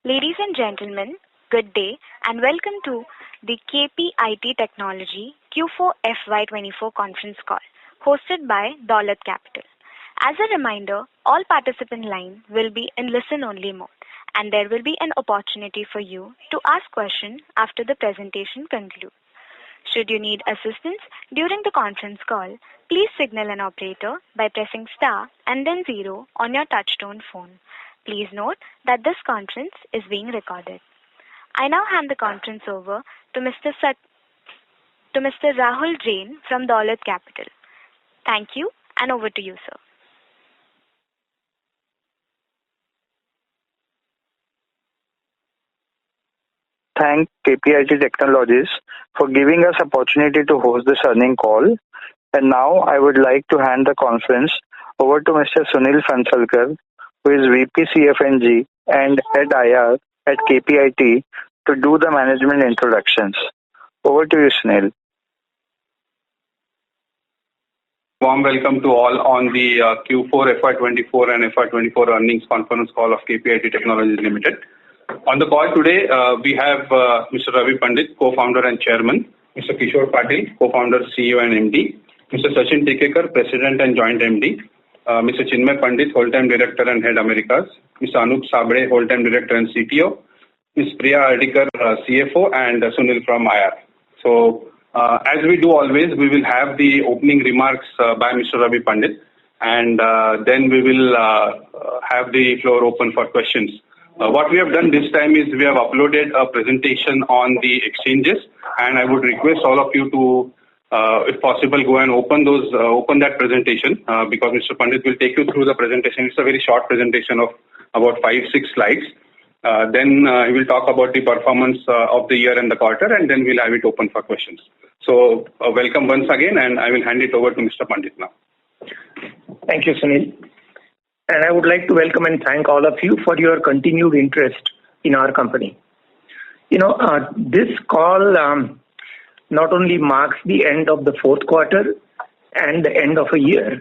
Ladies and gentlemen, good day and welcome to the KPIT Technology Q4 FY24 conference call hosted by Dolat Capital. As a reminder, all participant lines will be in listen-only mode and there will be an opportunity for you to ask questions after the presentation concludes. Should you need assistance during the conference call, please signal an operator by pressing star and then 0 on your touchtone phone. Please note that this conference is being recorded. I now hand the conference over to Mr. Rahul Jain from Dolat Capital. Thank you and over to you, sir. Thank KPIT Technologies for giving us opportunity to host this earning call. And now I would like to hand the conference over to Mr. Sunil Phansalkar, who is VP CFNG and Head IR at KPIT, to do the management introductions. Over to you, Sunil. Warm welcome to all on the Q4 FY24 and FY24 earnings conference call of KPIT Technologies Limited. On the call today, we have Mr. Ravi Pandit, co-founder and chairman, Mr. Kishor Patil, co-founder, CEO and MD, Mr. Sachin Tikekar, president and joint MD, Mr. Chinmay Pandit, whole-time director and head Americas, Mr. Anup Sabre, whole-time director and CTO, Ms. Priya Ardikar, CFO, and Sunil from IR. So, as we do always, we will have the opening remarks by Mr. Ravi Pandit, and then we will have the floor open for questions. What we have done this time is we have uploaded a presentation on the exchanges, and I would request all of you to, if possible, go and open that presentation because Mr. Pandit will take you through the presentation. It's a very short presentation of about 5-6 slides. Then he will talk about the performance of the year and the quarter, and then we'll have it open for questions. So, welcome once again, and I will hand it over to Mr. Pandit now. Thank you, Sunil. And I would like to welcome and thank all of you for your continued interest in our company. This call not only marks the end of the fourth quarter and the end of a year,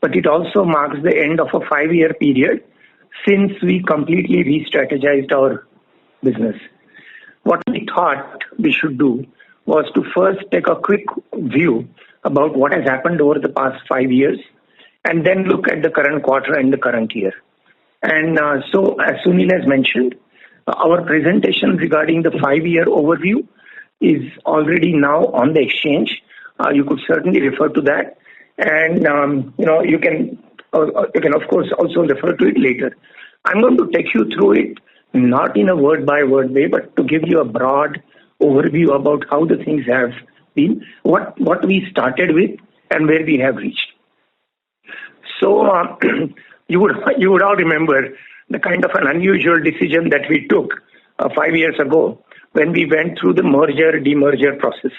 but it also marks the end of a 5-year period since we completely re-strategized our business. What we thought we should do was to first take a quick view about what has happened over the past 5 years, and then look at the current quarter and the current year. And so, as Sunil has mentioned, our presentation regarding the 5-year overview is already now on the exchange. You could certainly refer to that. And, you can of course, also refer to it later. I'm going to take you through it, not in a word-by-word way, but to give you a broad overview about how the things have been, what we started with, and where we have reached. So, you would all remember the kind of an unusual decision that we took 5 years ago when we went through the merger-demerger process.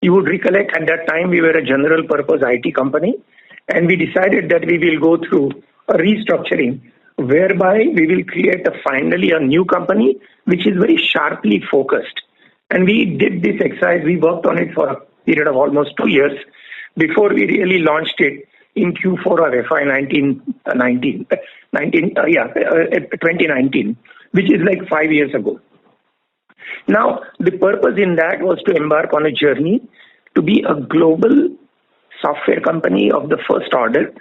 You would recollect at that time we were a general-purpose IT company, and we decided that we will go through a restructuring whereby we will create finally a new company which is very sharply focused. And we did this exercise, we worked on it for a period of almost 2 years before we really launched it in Q4 of FY 2019, which is like 5 years ago. Now, the purpose in that was to embark on a journey to be a global software company of the first order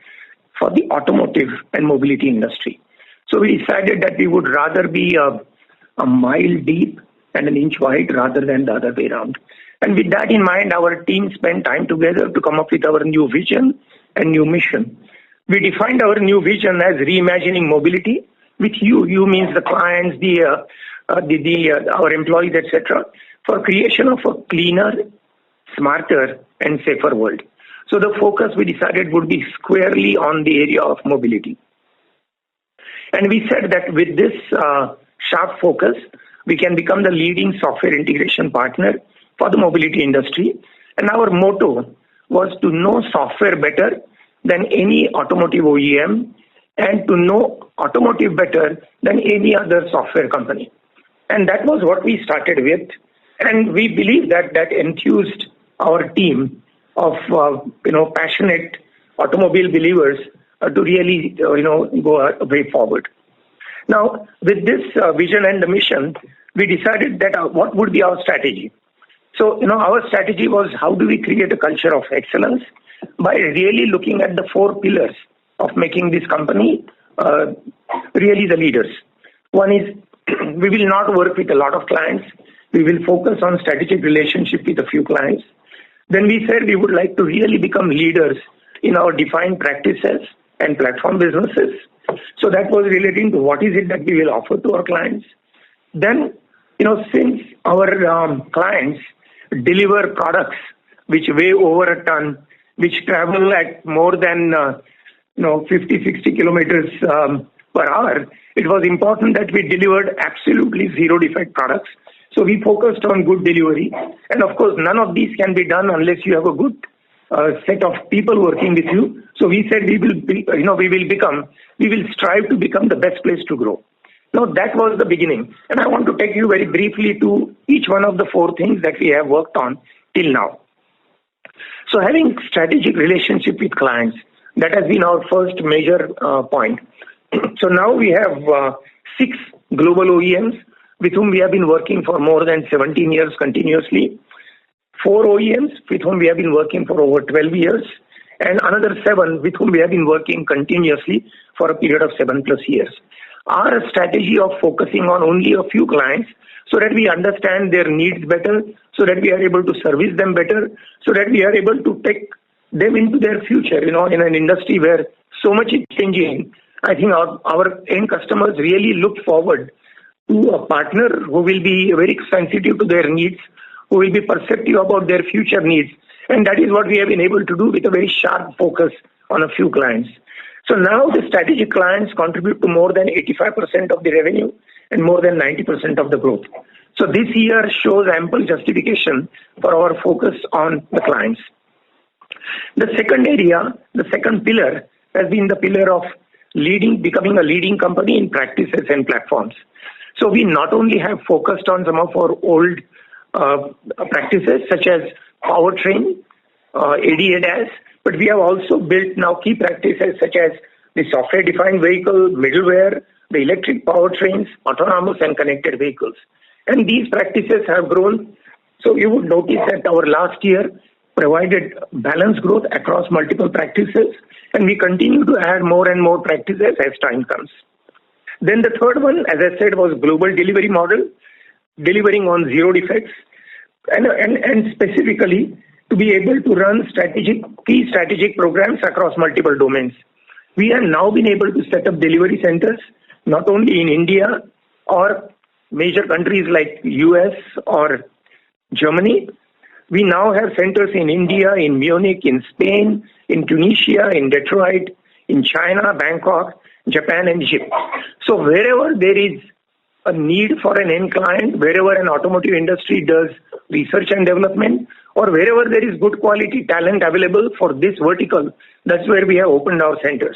for the automotive and mobility industry. So we decided that we would rather be a mile deep and an inch wide rather than the other way around. And with that in mind, our team spent time together to come up with our new vision and new mission. We defined our new vision as reimagining mobility, which you means the clients, our employees, etc., for creation of a cleaner, smarter, and safer world. So the focus we decided would be squarely on the area of mobility. And we said that with this sharp focus, we can become the leading software integration partner for the mobility industry. And our motto was to know software better than any automotive OEM and to know automotive better than any other software company. And that was what we started with. And we believe that enthused our team of passionate automobile believers to really go a way forward. Now, with this vision and the mission, we decided that what would be our strategy. So, our strategy was how do we create a culture of excellence by really looking at the 4 pillars of making this company really the leaders. One is we will not work with a lot of clients. We will focus on strategic relationship with a few clients. Then we said we would like to really become leaders in our defined practices and platform businesses. So that was relating to what is it that we will offer to our clients. Then, since our clients deliver products which weigh over a ton, which travel at more than 50, 60 kilometers per hour, it was important that we delivered absolutely zero defect products. So we focused on good delivery. And of course, none of these can be done unless you have a good set of people working with you. So we said we will strive to become the best place to grow. Now that was the beginning. And I want to take you very briefly to each one of the 4 things that we have worked on till now. So having strategic relationship with clients, that has been our first major point. So now we have 6 global OEMs with whom we have been working for more than 17 years continuously, 4 OEMs with whom we have been working for over 12 years, and another 7 with whom we have been working continuously for a period of 7+ years. Our strategy of focusing on only a few clients so that we understand their needs better, so that we are able to service them better, so that we are able to take them into their future, in an industry where so much is changing. I think our end customers really look forward to a partner who will be very sensitive to their needs, who will be perceptive about their future needs. And that is what we have been able to do with a very sharp focus on a few clients. So now the strategic clients contribute to more than 85% of the revenue and more than 90% of the growth. So this year shows ample justification for our focus on the clients. The second area, the second pillar, has been the pillar of becoming a leading company in practices and platforms. So we not only have focused on some of our old practices such as powertrain, AD/ADAS, but we have also built now key practices such as the software-defined vehicle, middleware, the electric powertrains, autonomous and connected vehicles. And these practices have grown. So you would notice that our last year provided balanced growth across multiple practices, and we continue to add more and more practices as time comes. Then the third one, as I said, was global delivery model, delivering on zero defects, and specifically to be able to run key strategic programs across multiple domains. We have now been able to set up delivery centers, not only in India or major countries like US or Germany. We now have centers in India, in Munich, in Spain, in Tunisia, in Detroit, in China, Bangkok, Japan, and Egypt. So wherever there is a need for an end client, wherever an automotive industry does research and development, or wherever there is good quality talent available for this vertical, that's where we have opened our centers.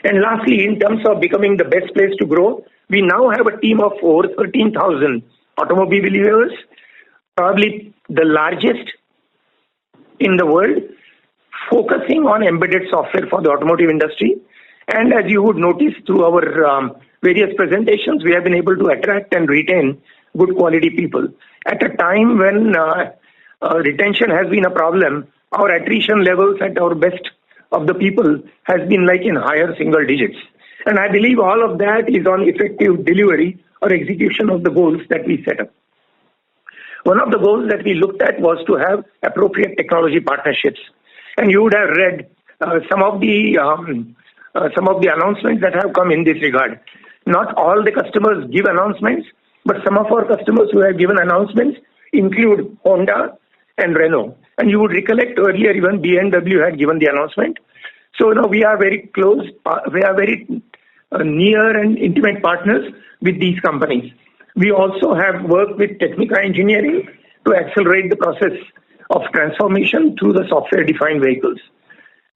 And lastly, in terms of becoming the best place to grow, we now have a team of over 13,000 automobile believers, probably the largest in the world, focusing on embedded software for the automotive industry. And as you would notice through our various presentations, we have been able to attract and retain good quality people. At a time when retention has been a problem, our attrition levels at our best of the people has been like in higher single digits. And I believe all of that is on effective delivery or execution of the goals that we set up. One of the goals that we looked at was to have appropriate technology partnerships. And you would have read some of the announcements that have come in this regard. Not all the customers give announcements, but some of our customers who have given announcements include Honda and Renault. And you would recollect earlier even BMW had given the announcement. So now we are very close, we are very near and intimate partners with these companies. We also have worked with Technica Engineering to accelerate the process of transformation through the software-defined vehicles.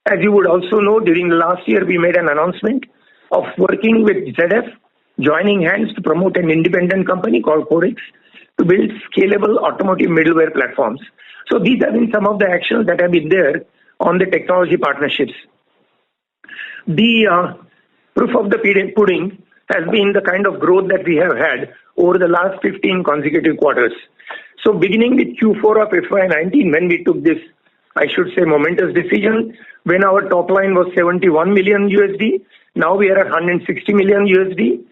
As you would also know, during the last year, we made an announcement of working with ZF, joining hands to promote an independent company called Corex to build scalable automotive middleware platforms. So these have been some of the actions that have been there on the technology partnerships. The proof of the pudding has been the kind of growth that we have had over the last 15 consecutive quarters. So beginning with Q4 of FY19, when we took this, I should say, momentous decision, when our top line was 71 million USD, now we are at 160 million USD.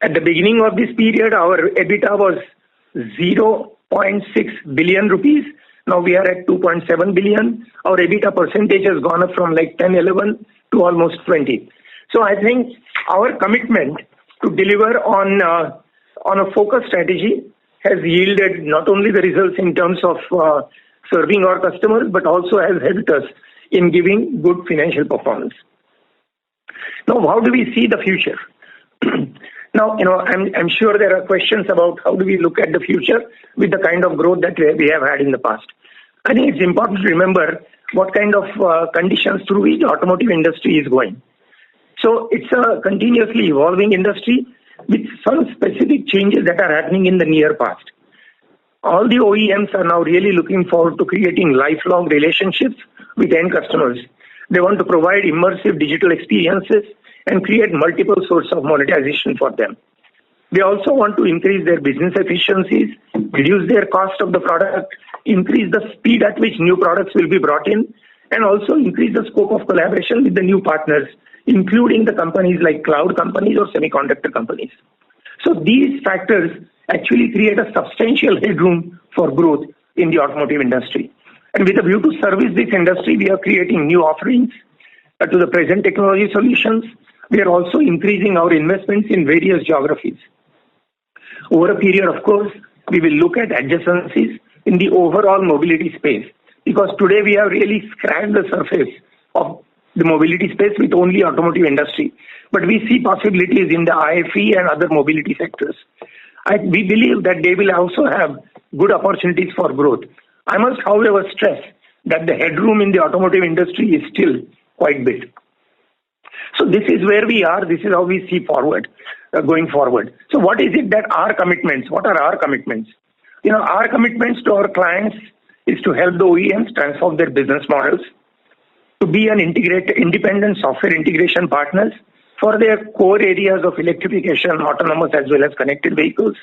At the beginning of this period, our EBITDA was 0.6 billion rupees. Now we are at 2.7 billion. Our EBITDA percentage has gone up from like 10, 11 to almost 20. So I think our commitment to deliver on a focused strategy has yielded not only the results in terms of serving our customers, but also has helped us in giving good financial performance. Now, how do we see the future? Now, I'm sure there are questions about how do we look at the future with the kind of growth that we have had in the past. I think it's important to remember what kind of conditions through which the automotive industry is going. So it's a continuously evolving industry with some specific changes that are happening in the near past. All the OEMs are now really looking forward to creating lifelong relationships with end customers. They want to provide immersive digital experiences and create multiple sources of monetization for them. They also want to increase their business efficiencies, reduce their cost of the product, increase the speed at which new products will be brought in, and also increase the scope of collaboration with the new partners, including the companies like cloud companies or semiconductor companies. So these factors actually create a substantial headroom for growth in the automotive industry. And with a view to service this industry, we are creating new offerings to the present technology solutions. We are also increasing our investments in various geographies. Over a period, of course, we will look at adjacencies in the overall mobility space, because today we have really scratched the surface of the mobility space with only automotive industry. But we see possibilities in the IFE and other mobility sectors. We believe that they will also have good opportunities for growth. I must, however, stress that the headroom in the automotive industry is still quite big. So this is where we are. This is how we see forward, going forward. So what is it that our commitments? What are our commitments? Our commitments to our clients is to help the OEMs transform their business models, to be an independent software integration partners for their core areas of electrification, autonomous as well as connected vehicles,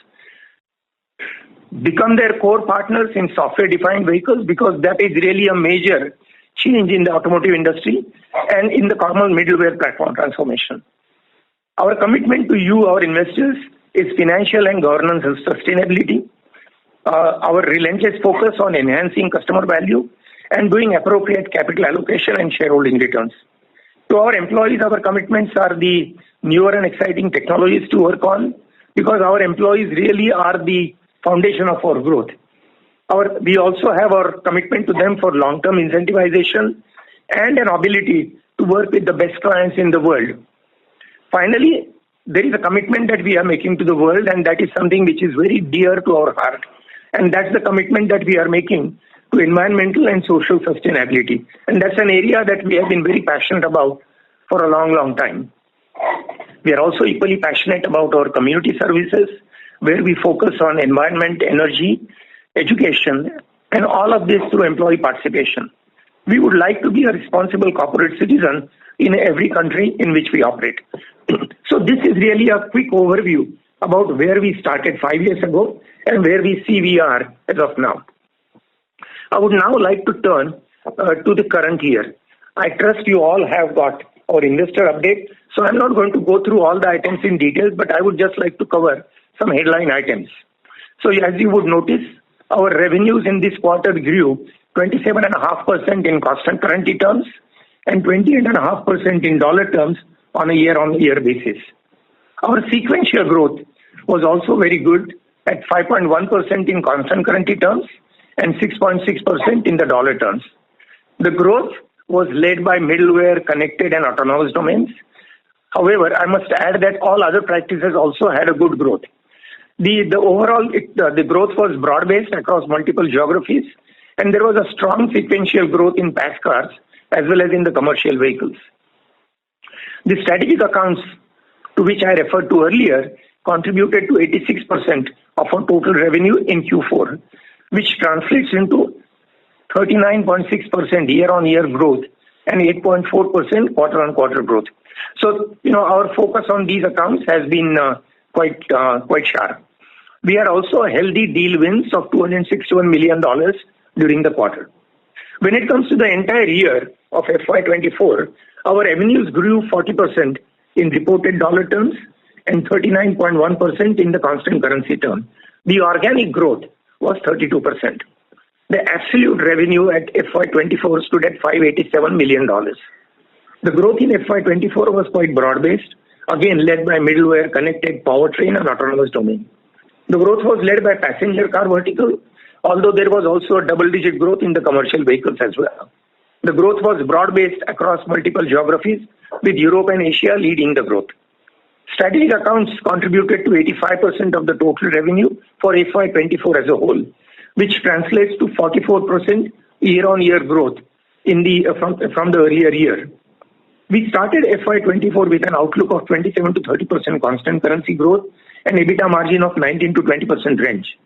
become their core partners in software-defined vehicles, because that is really a major change in the automotive industry and in the common middleware platform transformation. Our commitment to you, our investors, is financial and governance and sustainability, our relentless focus on enhancing customer value, and doing appropriate capital allocation and shareholding returns. To our employees, our commitments are the newer and exciting technologies to work on, because our employees really are the foundation of our growth. We also have our commitment to them for long-term incentivization and an ability to work with the best clients in the world. Finally, there is a commitment that we are making to the world, and that is something which is very dear to our heart. And that's the commitment that we are making to environmental and social sustainability. And that's an area that we have been very passionate about for a long, long time. We are also equally passionate about our community services, where we focus on environment, energy, education, and all of this through employee participation. We would like to be a responsible corporate citizen in every country in which we operate. So this is really a quick overview about where we started 5 years ago and where we see we are as of now. I would now like to turn to the current year. I trust you all have got our investor update, so I'm not going to go through all the items in detail, but I would just like to cover some headline items. So as you would notice, our revenues in this quarter grew 27.5% in constant currency terms and 28.5% in dollar terms on a year-on-year basis. Our sequential growth was also very good at 5.1% in constant currency terms and 6.6% in the dollar terms. The growth was led by middleware, connected, and autonomous domains. However, I must add that all other practices also had a good growth. The growth was broad-based across multiple geographies, and there was a strong sequential growth in pass cars as well as in the commercial vehicles. The strategic accounts, to which I referred to earlier, contributed to 86% of our total revenue in Q4, which translates into 39.6% year-on-year growth and 8.4% quarter-on-quarter growth. So, our focus on these accounts has been quite sharp. We had also a healthy deal wins of $261 million during the quarter. When it comes to the entire year of FY24, our revenues grew 40% in reported dollar terms and 39.1% in the constant currency term. The organic growth was 32%. The absolute revenue at FY24 stood at $587 million. The growth in FY24 was quite broad-based, again led by middleware, connected, powertrain and autonomous domain. The growth was led by passenger car vertical, although there was also a double-digit growth in the commercial vehicles as well. The growth was broad-based across multiple geographies, with Europe and Asia leading the growth. Strategic accounts contributed to 85% of the total revenue for FY24 as a whole, which translates to 44% year-on-year growth from the earlier year. We started FY24 with an outlook of 27 to 30% constant currency growth and EBITDA margin of 19 to 20% range.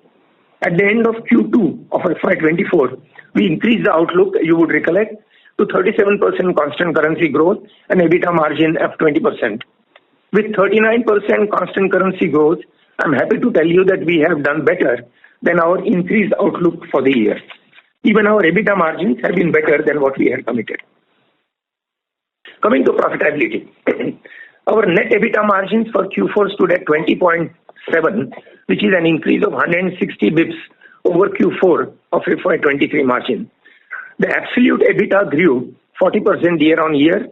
At the end of Q2 of FY24, we increased the outlook, you would recollect, to 37% constant currency growth and EBITDA margin of 20%. With 39% constant currency growth, I'm happy to tell you that we have done better than our increased outlook for the year. Even our EBITDA margins have been better than what we had committed. Coming to profitability, our net EBITDA margins for Q4 stood at 20.7, which is an increase of 160 bips over Q4 of FY23 margin. The absolute EBITDA grew 40% year-on-year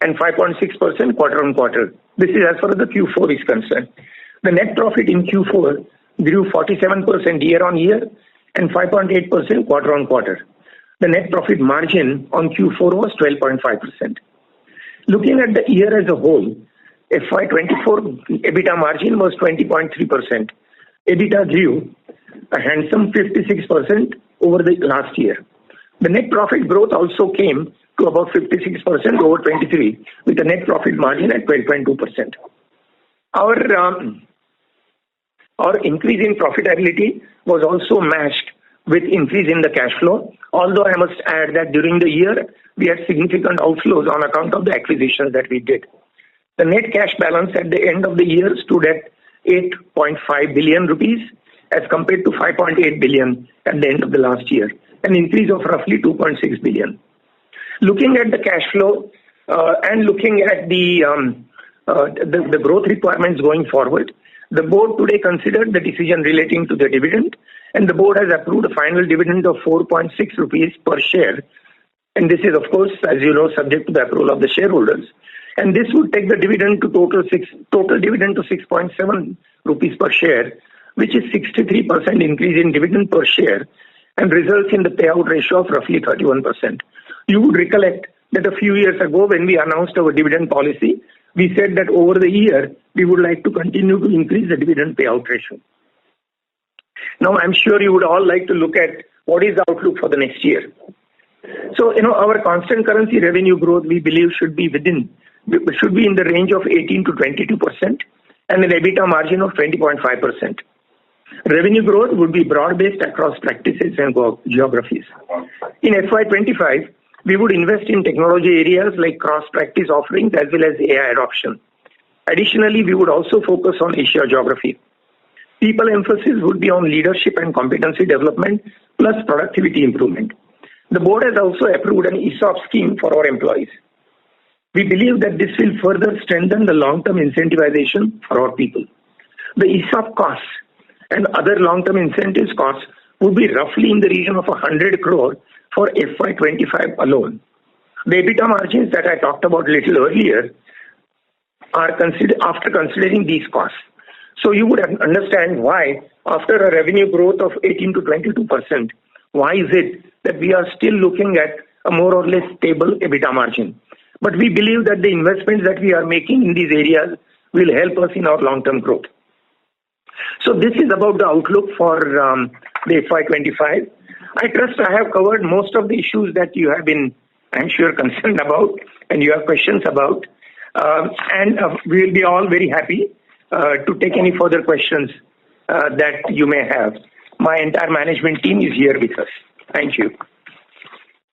and 5.6% quarter-on-quarter. This is as far as the Q4 is concerned. The net profit in Q4 grew 47% year-on-year and 5.8% quarter-on-quarter. The net profit margin on Q4 was 12.5%. Looking at the year as a whole, FY24 EBITDA margin was 20.3%. EBITDA grew a handsome 56% over the last year. The net profit growth also came to about 56% over 23, with a net profit margin at 12.2%. Our increase in profitability was also matched with increase in the cash flow, although I must add that during the year, we had significant outflows on account of the acquisitions that we did. The net cash balance at the end of the year stood at 8.5 billion rupees as compared to 5.8 billion at the end of the last year, an increase of roughly 2.6 billion. Looking at the cash flow and looking at the growth requirements going forward, the board today considered the decision relating to the dividend, and the board has approved a final dividend of 4.6 rupees per share. And this is, of course, as you know, subject to the approval of the shareholders. And this would take the dividend to total dividend to 6.7 rupees per share, which is 63% increase in dividend per share and results in the payout ratio of roughly 31%. You would recollect that a few years ago when we announced our dividend policy, we said that over the year, we would like to continue to increase the dividend payout ratio. Now, I'm sure you would all like to look at what is the outlook for the next year. So, our constant currency revenue growth, we believe, should be in the range of 18 to 22% and an EBITDA margin of 20.5%. Revenue growth would be broad-based across practices and geographies. In FY25, we would invest in technology areas like cross-practice offerings as well as AI adoption. Additionally, we would also focus on Asia geography. People emphasis would be on leadership and competency development plus productivity improvement. The board has also approved an ESOP scheme for our employees. We believe that this will further strengthen the long-term incentivization for our people. The ESOP costs and other long-term incentives costs would be roughly in the region of 100 crore for FY25 alone. The EBITDA margins that I talked about a little earlier are after considering these costs. So you would understand why, after a revenue growth of 18 to 22%, why is it that we are still looking at a more or less stable EBITDA margin? But we believe that the investments that we are making in these areas will help us in our long-term growth. So this is about the outlook for the FY25. I trust I have covered most of the issues that you have been, I'm sure, concerned about and you have questions about. And we will be all very happy to take any further questions that you may have. My entire management team is here with us. Thank you.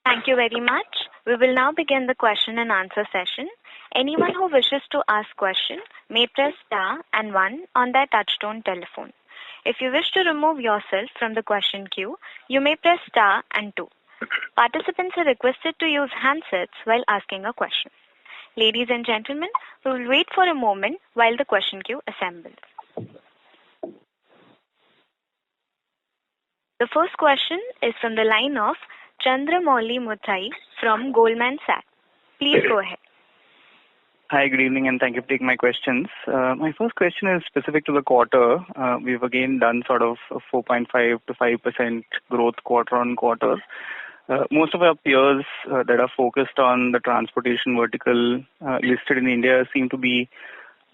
Thank you very much. We will now begin the question and answer session. Anyone who wishes to ask question may press star and 1 on their touchtone telephone. If you wish to remove yourself from the question queue, you may press star and 2. Participants are requested to use handsets while asking a question. Ladies and gentlemen, we will wait for a moment while the question queue assembles. The first question is from the line of Chandramouli Muthiah from Goldman Sachs. Please go ahead. Hi, good evening, and thank you for taking my questions. My first question is specific to the quarter. We've again done sort of a 4.5 to 5% growth quarter on quarter. Most of our peers that are focused on the transportation vertical listed in India seem to be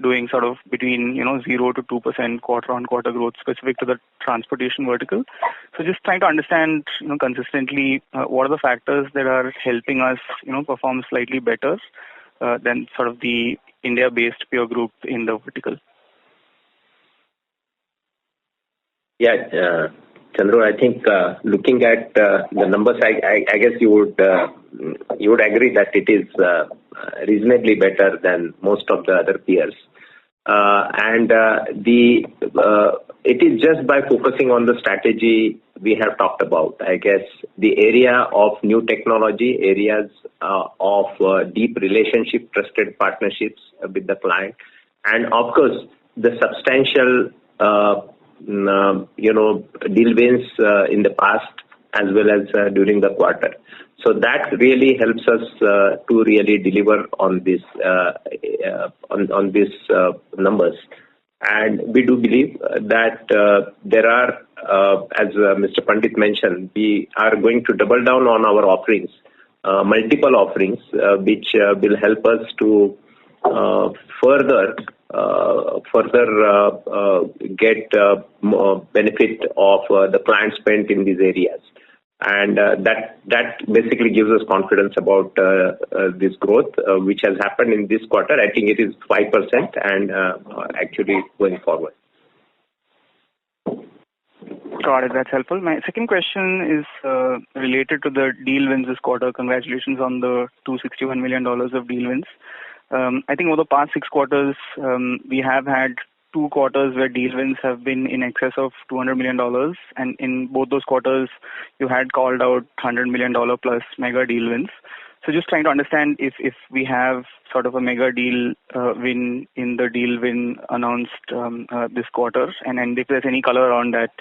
doing sort of between 0 to 2% quarter on quarter growth specific to the transportation vertical. So just trying to understand consistently what are the factors that are helping us perform slightly better than sort of the India-based peer group in the vertical. Yeah, Chandru, I think looking at the numbers, I guess you would agree that it is reasonably better than most of the other peers, and it is just by focusing on the strategy we have talked about. I guess the area of new technology, areas of deep relationship, trusted partnerships with the client, and of course the substantial deal wins in the past as well as during the quarter. So that really helps us to really deliver on this on these numbers. And we do believe that there are, as Mr. Pandit mentioned, we are going to double down on our offerings, multiple offerings, which will help us to further get more benefit of the client spent in these areas. And that basically gives us confidence about this growth, which has happened in this quarter. I think it is 5% and actually going forward. Got it. That's helpful. My second question is related to the deal wins this quarter. Congratulations on the $261 million of deal wins. I think over the past 6 quarters, we have had 2 quarters where deal wins have been in excess of $200 million. And in both those quarters, you had called out $100 million plus mega deal wins. So just trying to understand if we have sort of a mega deal win in the deal win announced this quarter, and if there's any color on that,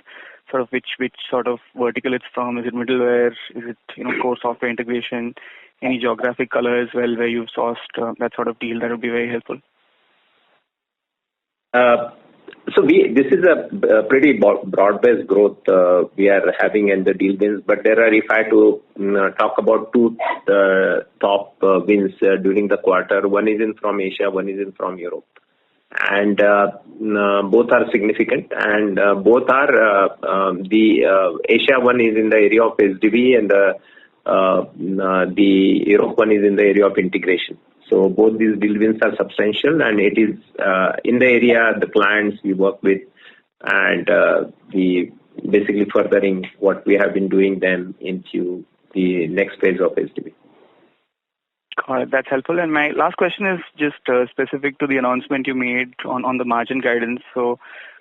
sort of which sort of vertical it's from. Is it middleware? Is it core software integration? Any geographic color as well where you've sourced that sort of deal? That would be very helpful. So this is a pretty broad-based growth we are having in the deal wins. But there are, if I had to talk about 2 top wins during the quarter, one is in from Asia, one is in from Europe. And both are significant, and both are the Asia one is in the area of SDV, and the Europe one is in the area of integration. So both these deal wins are substantial, and it is in the area the clients we work with, and we basically furthering what we have been doing them into the next phase of SDV. That's helpful. And my last question is just specific to the announcement you made on the margin guidance. So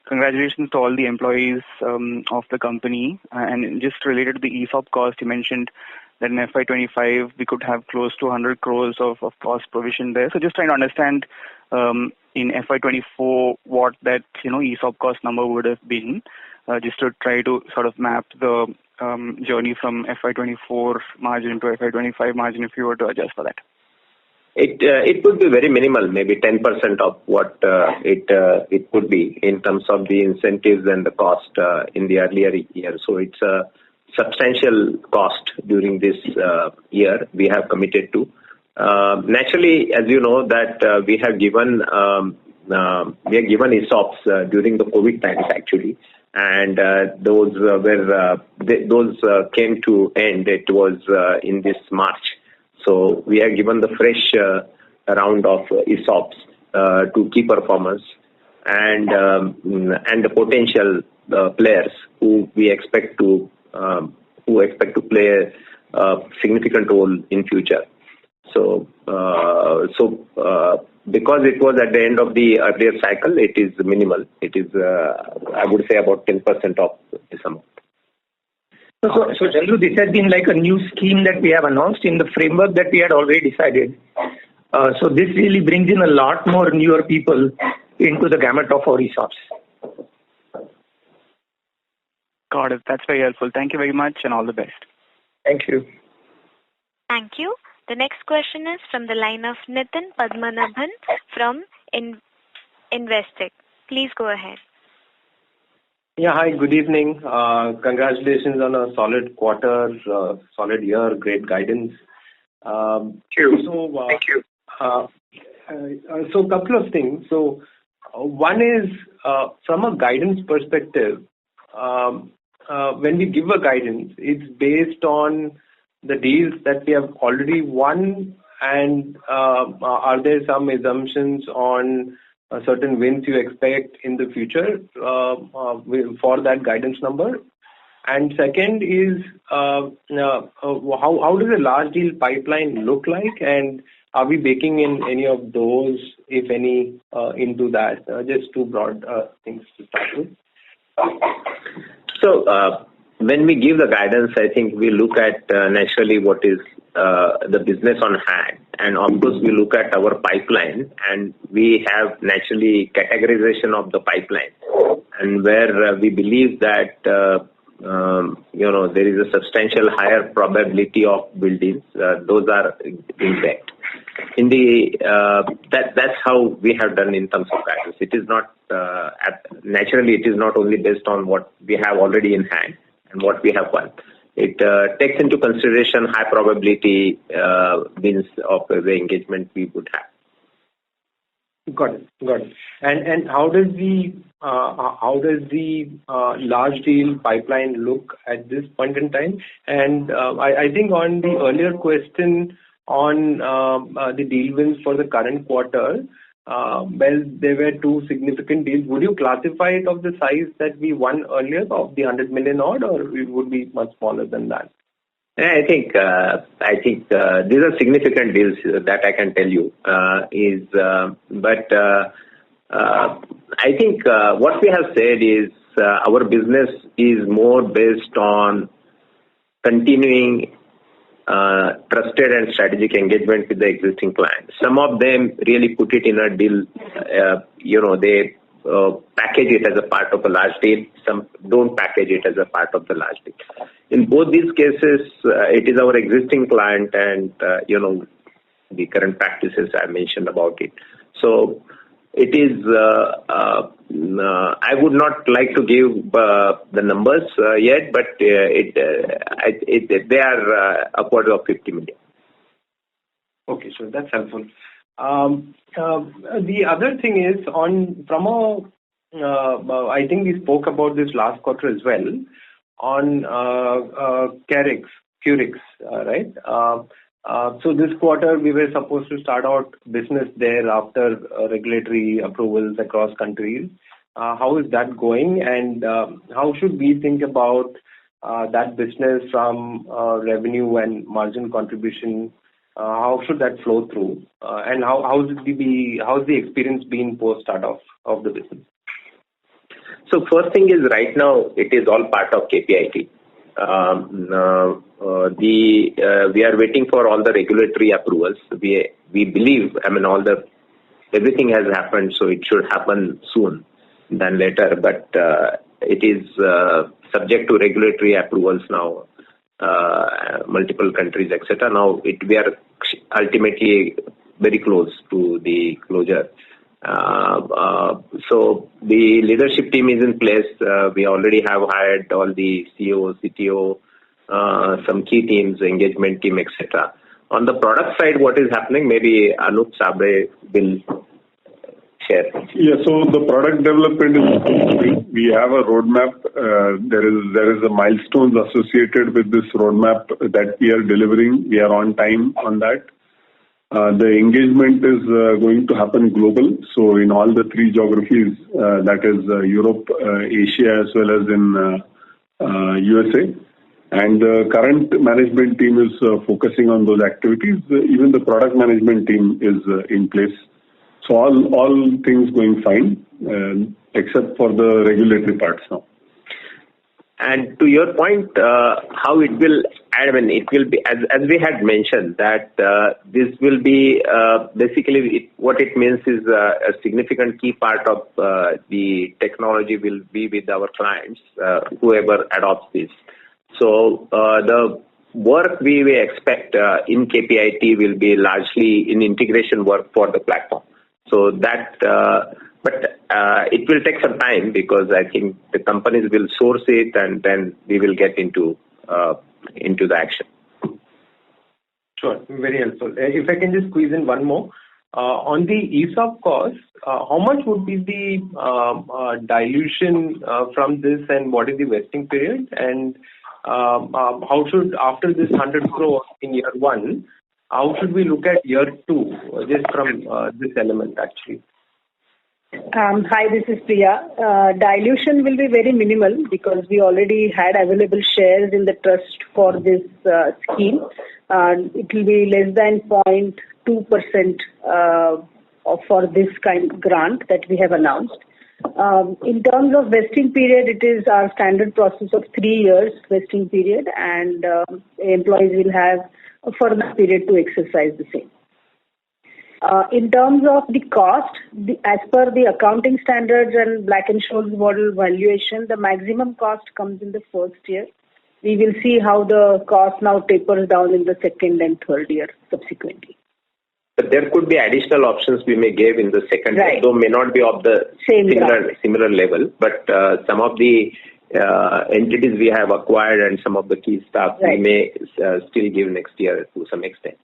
congratulations to all the employees of the company. And just related to the ESOP cost, you mentioned that in FY25 we could have close to 100 crores of cost provision there. So just trying to understand in FY24 what that ESOP cost number would have been, just to try to sort of map the journey from FY24 margin to FY25 margin if you were to adjust for that. It would be very minimal, maybe 10% of what it could be in terms of the incentives and the cost in the earlier year. So it's a substantial cost during this year we have committed to. Naturally, as you know, that we have given ESOPs during the COVID times actually, and those came to end. It was in this March. So we have given the fresh round of ESOPs to key performers and the potential players who we expect to play a significant role in future. So, because it was at the end of the earlier cycle, it is minimal. It is, I would say, about 10% of this amount. So Chandru, this has been like a new scheme that we have announced in the framework that we had already decided. So this really brings in a lot more newer people into the gamut of our ESOPs. Got it. That's very helpful. Thank you very much and all the best. Thank you. Thank you. The next question is from the line of Nitin Padmanabhan from Investec. Please go ahead. Yeah, hi, good evening. Congratulations on a solid quarter, solid year, great guidance. Thank you. Thank you. So a couple of things. So one is from a guidance perspective, when we give a guidance, it's based on the deals that we have already won, and are there some assumptions on certain wins you expect in the future for that guidance number? And second is how does a large deal pipeline look like, and are we baking in any of those, if any, into that? Just two broad things to start with. So when we give the guidance, I think we look at naturally what is the business on hand, and of course we look at our pipeline, and we have naturally categorization of the pipeline, and where we believe that there is a substantial higher probability of buildings, those are intact. In the that's how we have done in terms of guidance. It is not naturally it is not only based on what we have already in hand and what we have won. It takes into consideration high probability wins of the engagement we would have. Got it. And how does the large deal pipeline look at this point in time? And I think on the earlier question on the deal wins for the current quarter, well, there were two significant deals. Would you classify it of the size that we won earlier of the 100 million odd, or it would be much smaller than that? I think these are significant deals that I can tell you. But I think what we have said is our business is more based on continuing trusted and strategic engagement with the existing clients. Some of them really put it in a deal, they package it as a part of a large deal. Some don't package it as a part of the large deal. In both these cases, it is our existing client and, the current practices I mentioned about it. So it is, I would not like to give the numbers yet, but they are upwards of 50 million. Okay, so that's helpful. The other thing is I think we spoke about this last quarter as well, on Curix, right? So this quarter we were supposed to start out business there after regulatory approvals across countries. How is that going, and how should we think about that business from revenue and margin contribution? How should that flow through, and how's the experience been post start of the business? So first thing is, right now it is all part of KPIT. We are waiting for all the regulatory approvals. We believe, everything has happened, so it should happen soon than later. But it is subject to regulatory approvals now, multiple countries, etc. Now we are ultimately very close to the closure. So the leadership team is in place. We already have hired all the CEO, CTO, some key teams, engagement team, etc. On the product side, what is happening? Maybe Anup Sabre will share. Yeah, so the product development is we have a roadmap. There is a milestones associated with this roadmap that we are delivering. We are on time on that. The engagement is going to happen global, so in all the three geographies, that is Europe, Asia, as well as in USA. And the current management team is focusing on those activities. Even the product management team is in place. So all things going fine, except for the regulatory parts now. And to your point, how it will, it will be, as we had mentioned, that this will be basically what it means is a significant key part of the technology will be with our clients, whoever adopts this. So the work we will expect in KPIT will be largely in integration work for the platform. So that, but it will take some time because I think the companies will source it and then we will get into the action. Sure, very helpful. If I can just squeeze in one more. On the ESOP cost, how much would be the dilution from this and what is the vesting period? And how should, after this 100 crore in year one, how should we look at year two, just from this element actually? Hi, this is Priya. Dilution will be very minimal because we already had available shares in the trust for this scheme. It will be less than 0.2% for this kind of grant that we have announced. In terms of vesting period, it is our standard process of 3 years vesting period, and employees will have a further period to exercise the same. In terms of the cost, as per the accounting standards and Black-Scholes model valuation, the maximum cost comes in the first year. We will see how the cost now tapers down in the second and third year subsequently. But there could be additional options we may give in the second year, though may not be of the similar level, but some of the entities we have acquired and some of the key staff we may still give next year to some extent.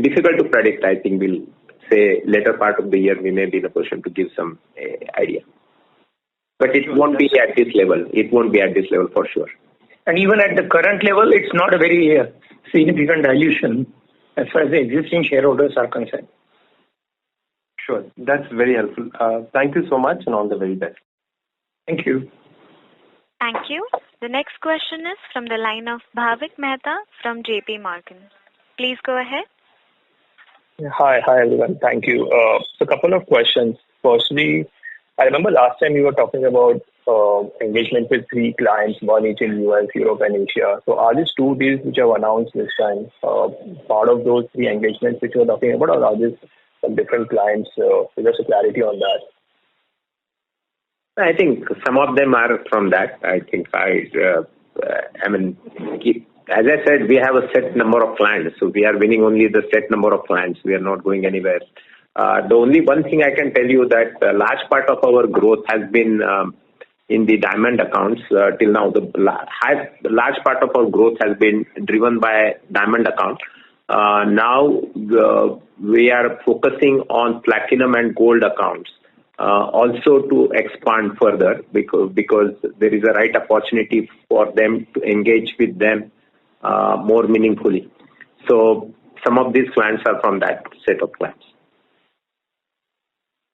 Difficult to predict. I think we'll say later part of the year we may be in a position to give some idea. But it won't be at this level. It won't be at this level for sure. And even at the current level, it's not a very significant dilution as far as the existing shareholders are concerned. Sure, that's very helpful. Thank you so much and all the very best. Thank you. Thank you. The next question is from the line of Bhavik Mehta from JP Morgan. Please go ahead. Hi everyone. Thank you. So a couple of questions. Firstly, I remember last time you were talking about engagement with 3 clients, one each in US, Europe and Asia. So are these 2 deals which have announced this time part of those 3 engagements which you were talking about, or are these some different clients? Just a clarity on that. I think some of them are from that. I think as I said, we have a set number of clients, so we are winning only the set number of clients. We are not going anywhere. The only one thing I can tell you that a large part of our growth has been in the diamond accounts till now. The large part of our growth has been driven by diamond accounts. Now we are focusing on platinum and gold accounts also to expand further because there is a right opportunity for them to engage with them more meaningfully. So some of these clients are from that set of clients.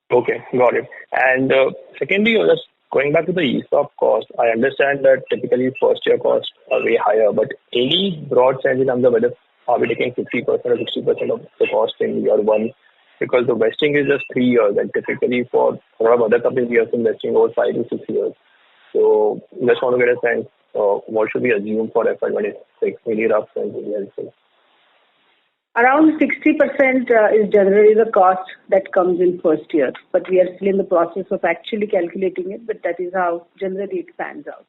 Okay, got it. And secondly, just going back to the ESOP cost, I understand that typically first year costs are way higher, but any broad sense in terms of whether are we taking 50% or 60% of the cost in year one? Because the vesting is just 3 years, and typically for a lot of other companies, we have been vesting over 5 to 6 years. So just want to get a sense what should we assume for FY26? Really rough sense would be helpful. Around 60% is generally the cost that comes in first year, but we are still in the process of actually calculating it, but that is how generally it pans out.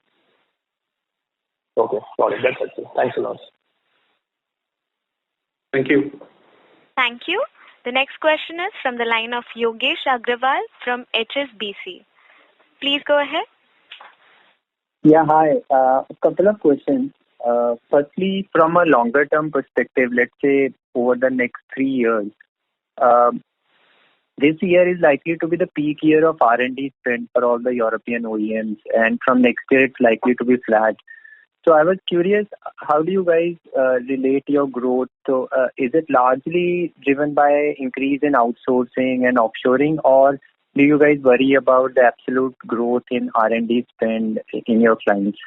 Okay, got it. That's helpful. Thanks a lot. Thank you. Thank you. The next question is from the line of Yogesh Agrawal from HSBC. Please go ahead. Yeah, hi. A couple of questions. Firstly, from a longer term perspective, let's say over the next 3 years, this year is likely to be the peak year of R&D spend for all the European OEMs, and from next year it's likely to be flat. So I was curious, how do you guys relate your growth? So is it largely driven by increase in outsourcing and offshoring, or do you guys worry about the absolute growth in R&D spend in your clients?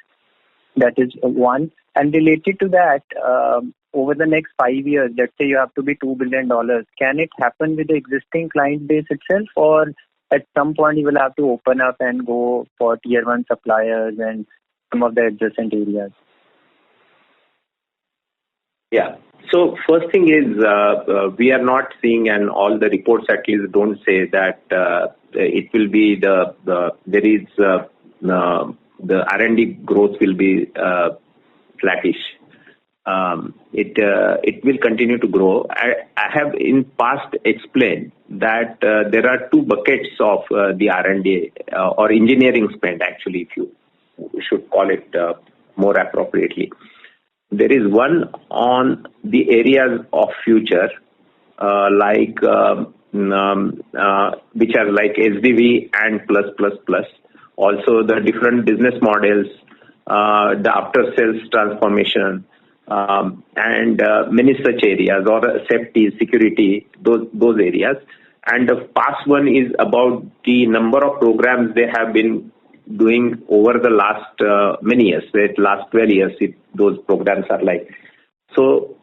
That is one. And related to that, over the next 5 years, let's say you have to be $2 billion, can it happen with the existing client base itself, or at some point you will have to open up and go for tier 1 suppliers and some of the adjacent areas? Yeah. So first thing is we are not seeing, and all the reports at least don't say that it will be the R&D growth will be flattish. It will continue to grow. I have in past explained that there are two buckets of the R&D or engineering spend, actually, if you should call it more appropriately. There is one on the areas of future, like which are like SDV and plus. Also the different business models, the after sales transformation, and many such areas, or safety, security, those areas. And the past one is about the number of programs they have been doing over the last many years, last 12 years, those programs are like. So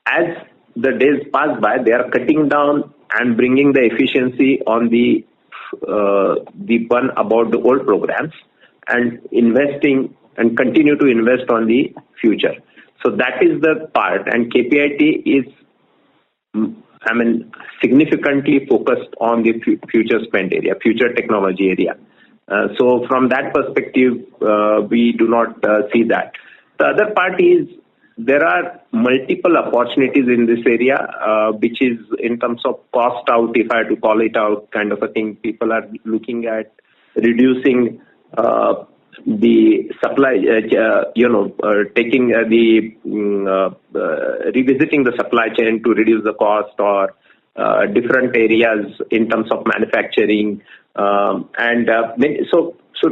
as the days pass by, they are cutting down and bringing the efficiency on the one about the old programs and investing and continue to invest on the future. So that is the part, and KPIT is, significantly focused on the future spend area, future technology area. So from that perspective, we do not see that. The other part is there are multiple opportunities in this area, which is in terms of cost out, if I had to call it out, kind of a thing. People are looking at reducing the supply, taking revisiting the supply chain to reduce the cost, or different areas in terms of manufacturing. So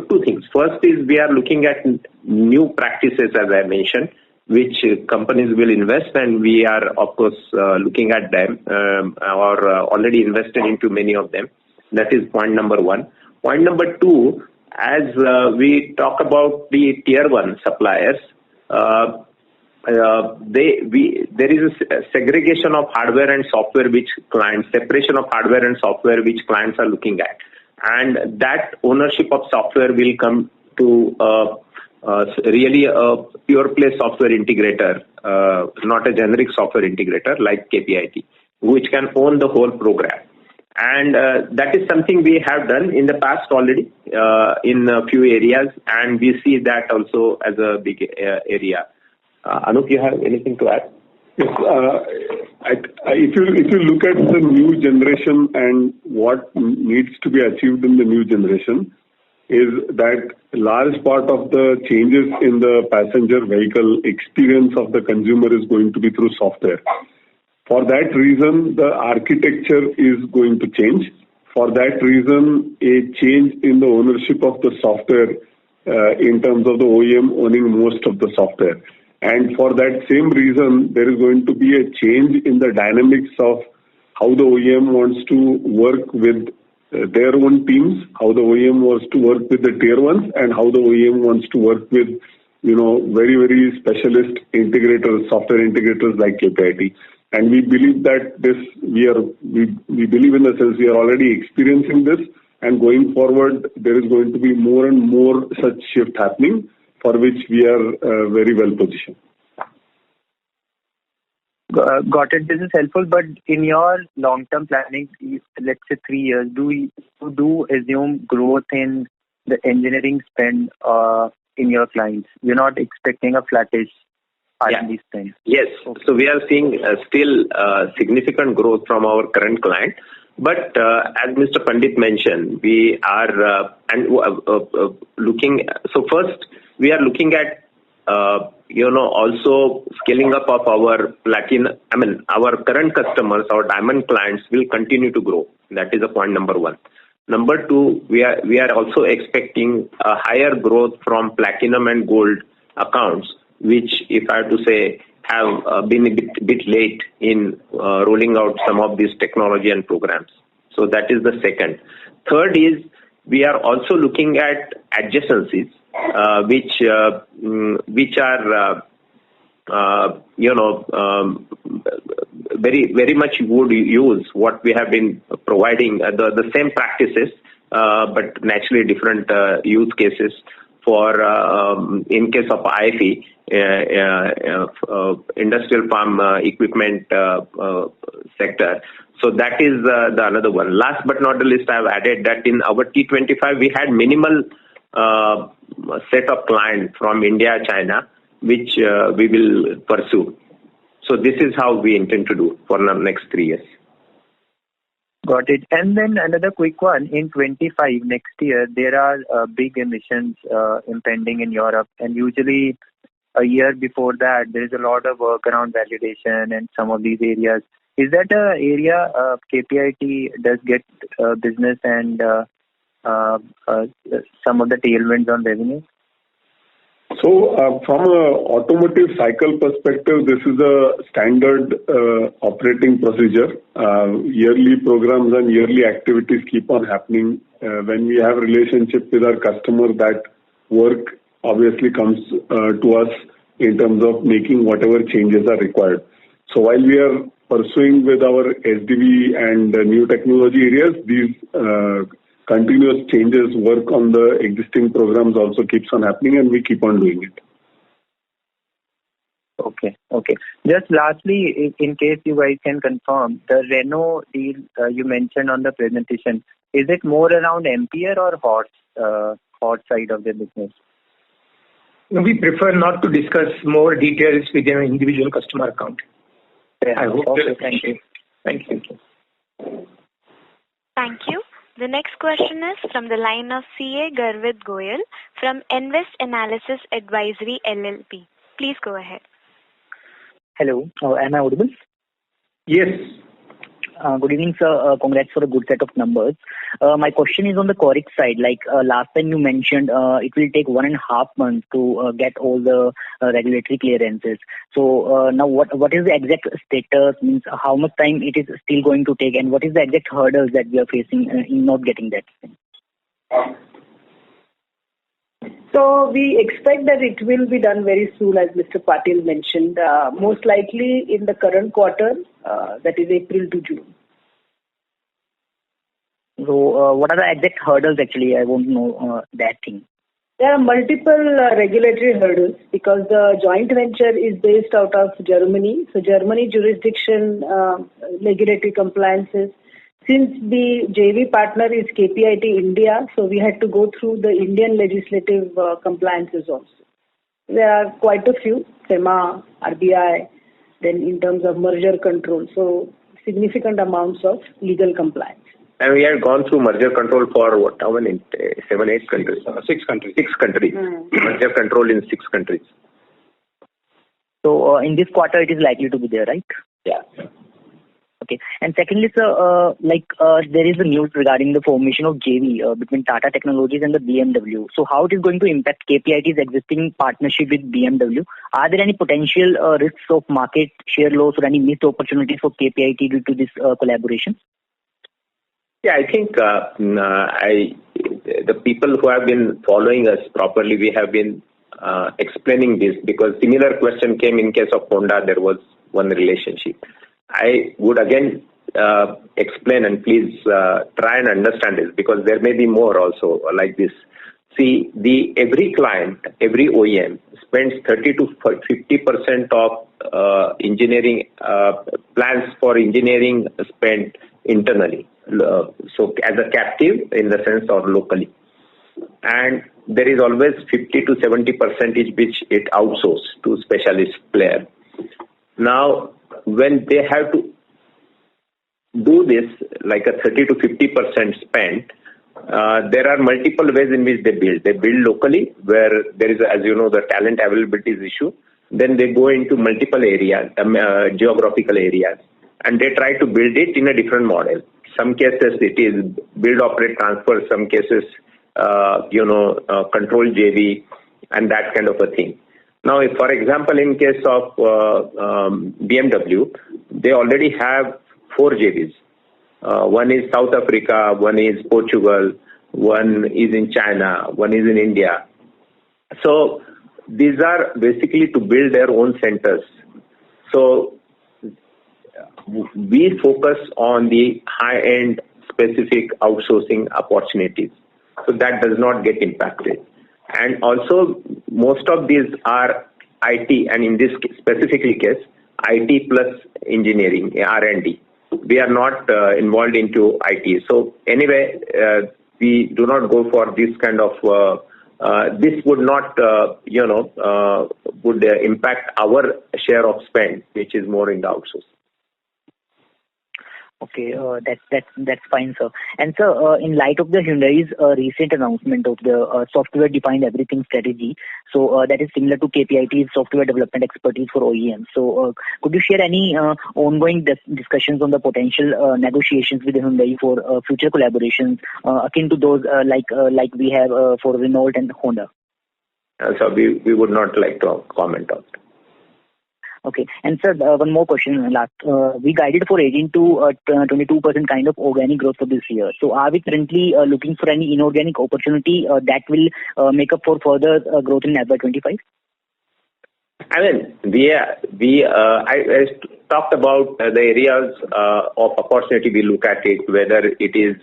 two things. First is we are looking at new practices, as I mentioned, which companies will invest, and we are, of course, looking at them or already invested into many of them. That is point number one. Point number two, as we talk about the tier 1 suppliers, there is a segregation of hardware and software separation of hardware and software which clients are looking at. And that ownership of software will come to really a pure play software integrator, not a generic software integrator like KPIT, which can own the whole program. And that is something we have done in the past already in a few areas, and we see that also as a big area. Anup, you have anything to add? Yes. If you look at the new generation and what needs to be achieved in the new generation, is that large part of the changes in the passenger vehicle experience of the consumer is going to be through software. For that reason, the architecture is going to change. For that reason, a change in the ownership of the software in terms of the OEM owning most of the software. And for that same reason, there is going to be a change in the dynamics of how the OEM wants to work with their own teams, how the OEM wants to work with the tier 1s, and how the OEM wants to work with, very, very specialist integrators, software integrators like KPIT. And we believe that we believe in the sense we are already experiencing this, and going forward, there is going to be more and more such shift happening, for which we are very well positioned. Got it. This is helpful. But in your long-term planning, let's say 3 years, do you assume growth in the engineering spend in your clients? You're not expecting a flattish R&D spend? Yes. Okay. So we are seeing still significant growth from our current client. But as Mr. Pandit mentioned, we are looking. So first, we are looking at also scaling up of our platinum. Our current customers, our diamond clients, will continue to grow. That is a point number one. Number two, we are also expecting a higher growth from platinum and gold accounts, which, if I have to say, have been a bit late in rolling out some of these technology and programs. So that is the second. Third is we are also looking at adjacencies, which are very much would use what we have been providing, the same practices, but naturally different use cases for, in case of IFE, industrial farm equipment sector. So that is the another one. Last but not the least, I have added that in our T25, we had minimal set of clients from India, China, which we will pursue. So this is how we intend to do for the next 3 years. Got it. And then another quick one. In 25 next year, there are big emissions impending in Europe, and usually a year before that, there is a lot of work around validation and some of these areas. Is that an area KPIT does get business and some of the tailwinds on revenue? So from an automotive cycle perspective, this is a standard operating procedure. Yearly programs and yearly activities keep on happening. When we have relationship with our customer, that work obviously comes to us in terms of making whatever changes are required. So while we are pursuing with our SDV and new technology areas, these continuous changes, work on the existing programs also keeps on happening, and we keep on doing it. Okay. Just lastly, in case you guys can confirm, the Renault deal you mentioned on the presentation, is it more around Ampere or hot side of the business? We prefer not to discuss more details within an individual customer account. I hope. Okay, thank you. Thank you. Thank you. The next question is from the line of CA Garvit Goyal from Invest Analysis Advisory LLP. Please go ahead. Hello, am I audible? Yes. Good evening, sir. Congrats for a good set of numbers. My question is on the Qorix side. Like last time you mentioned, it will take 1.5 months to get all the regulatory clearances. So now what is the exact status, means how much time it is still going to take, and what is the exact hurdles that we are facing in not getting that? So we expect that it will be done very soon, as Mr. Patil mentioned, most likely in the current quarter, that is April to June. So what are the exact hurdles actually? I won't know that thing. There are multiple regulatory hurdles because the joint venture is based out of Germany. So Germany jurisdiction regulatory compliances. Since the JV partner is KPIT India, so we had to go through the Indian legislative compliances also. There are quite a few, SEMA, RBI, then in terms of merger control, so significant amounts of legal compliance. And we had gone through merger control for what, how many? 7, 8 countries? 6 countries. 6 countries. Merger control in 6 countries. So in this quarter, it is likely to be there, right? Yeah. Okay. And secondly, sir, there is a news regarding the formation of JV between Tata Technologies and the BMW. So how it is going to impact KPIT's existing partnership with BMW? Are there any potential risks of market share loss or any missed opportunities for KPIT due to this collaboration? Yeah, I think the people who have been following us properly, we have been explaining this, because similar question came in case of Honda. There was one relationship. I would again explain, and please try and understand this, because there may be more also like this. See, every client, every OEM spends 30 to 50% of engineering plans for engineering spent internally. So as a captive in the sense, or locally. And there is always 50 to 70% which it outsources to specialist player. Now, when they have to do this, like a 30 to 50% spent, there are multiple ways in which they build. They build locally, where there is, as you know, the talent availability is issue. Then they go into multiple areas, geographical areas, and they try to build it in a different model. Some cases it is build, operate, transfer. Some cases, control JV and that kind of a thing. Now, if, for example, in case of BMW, they already have 4 JVs. One is South Africa, one is Portugal, one is in China, one is in India. So these are basically to build their own centers. So we focus on the high-end specific outsourcing opportunities. So that does not get impacted. And also, most of these are IT, and in this specifically case, IT plus engineering, R&D. We are not involved into IT. So anyway, we do not go for this kind of, this would not, would impact our share of spend, which is more in the outsourcing. Okay, that's fine, sir. And sir, in light of the Hyundai's recent announcement of the software-defined everything strategy, so that is similar to KPIT's software development expertise for OEM. So could you share any ongoing discussions on the potential negotiations with Hyundai for future collaborations akin to those like we have for Renault and Honda? So we would not like to comment on that. Okay. And sir, one more question. Last, we guided for 18 to 22% kind of organic growth for this year. So are we currently looking for any inorganic opportunity that will make up for further growth in FY25? I mean, I talked about the areas of opportunity we look at it, whether it is